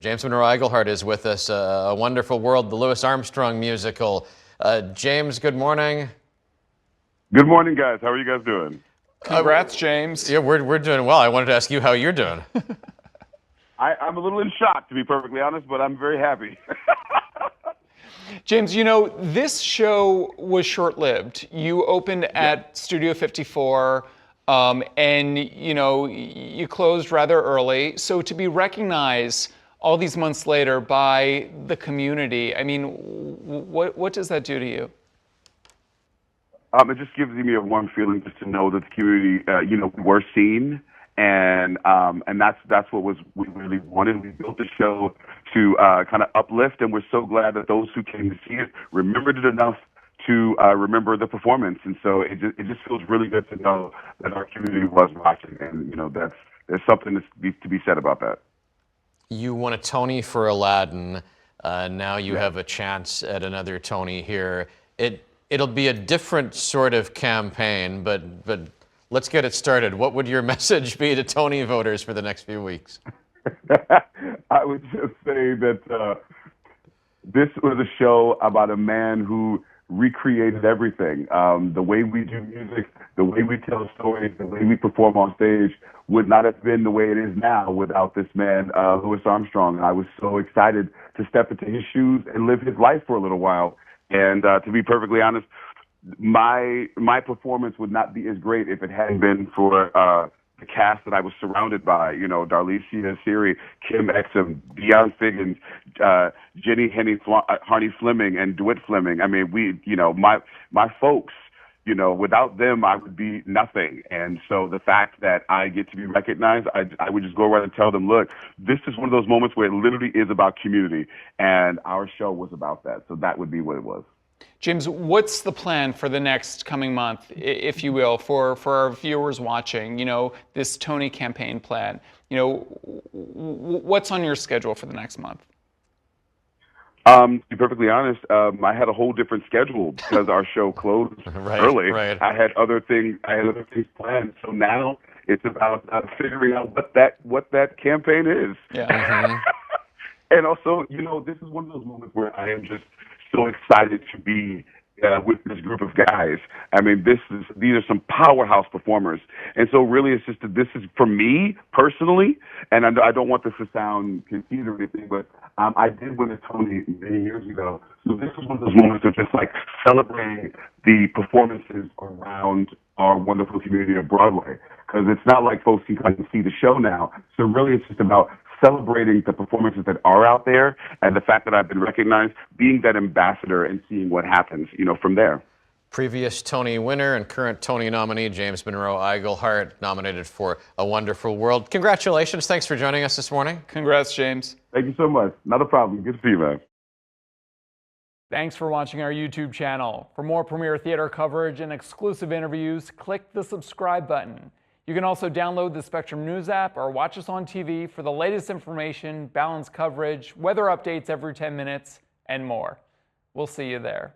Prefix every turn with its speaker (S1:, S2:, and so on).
S1: James Monroe Iglehart is with us. A Wonderful World, the Louis Armstrong musical. James, good morning.
S2: Good morning, guys. How are you guys doing?
S3: Congrats, James.
S1: Yeah, we're doing well. I wanted to ask you how you're doing.
S2: I'm a little in shock, to be perfectly honest, but I'm very happy.
S3: James, this show was short-lived. You opened at Studio 54, and, you closed rather early. So to be recognized all these months later by the community, I mean, what does that do to you?
S2: It just gives me a warm feeling just to know that the community, we're seen, and that's what we really wanted. We built the show to kind of uplift, and we're so glad that those who came to see it remembered it enough to remember the performance. And so it just feels really good to know that our community was watching, and there's something to be said about that.
S1: You won a Tony for Aladdin. Now you have a chance at another Tony here. It'll be a different sort of campaign, but let's get it started. What would your message be to Tony voters for the next few weeks?
S2: I would just say that this was a show about a man who recreated everything. The way we do music, the way we tell stories, the way we perform on stage would not have been the way it is now without this man, Louis Armstrong. I was so excited to step into his shoes and live his life for a little while. And to be perfectly honest, my performance would not be as great if it hadn't been for the cast that I was surrounded by. Darlicia Siri, Kim Exum, Deion Figgins, Jenny Harney Fleming, and DeWitt Fleming. I mean, my folks. Without them, I would be nothing. And so the fact that I get to be recognized, I would just go around and tell them, look, this is one of those moments where it literally is about community. And our show was about that. So that would be what it was.
S3: James, what's the plan for the next coming month, if you will, for our viewers watching, this Tony campaign plan? What's on your schedule for the next month?
S2: To be perfectly honest, I had a whole different schedule because our show closed early.
S1: Right.
S2: I had other things planned. So now it's about figuring out what that campaign is.
S3: Yeah.
S2: And also, this is one of those moments where I am just so excited to be with this group of guys. I mean, these are some powerhouse performers. And so really it's just this is for me personally, and I don't want this to sound conceited or anything, but I did win a Tony many years ago. So this is one of those moments of just like celebrating the performances around our wonderful community of Broadway. Because it's not like folks can come and see the show now. So really it's just about celebrating the performances that are out there and the fact that I've been recognized, being that ambassador and seeing what happens, from there.
S1: Previous Tony winner and current Tony nominee, James Monroe Iglehart, nominated for A Wonderful World. Congratulations. Thanks for joining us this morning.
S3: Congrats, James.
S2: Thank you so much. Not a problem. Good to see you, man.
S4: Thanks for watching our YouTube channel. For more premiere theater coverage and exclusive interviews, click the subscribe button. You can also download the Spectrum News app or watch us on TV for the latest information, balanced coverage, weather updates every 10 minutes, and more. We'll see you there.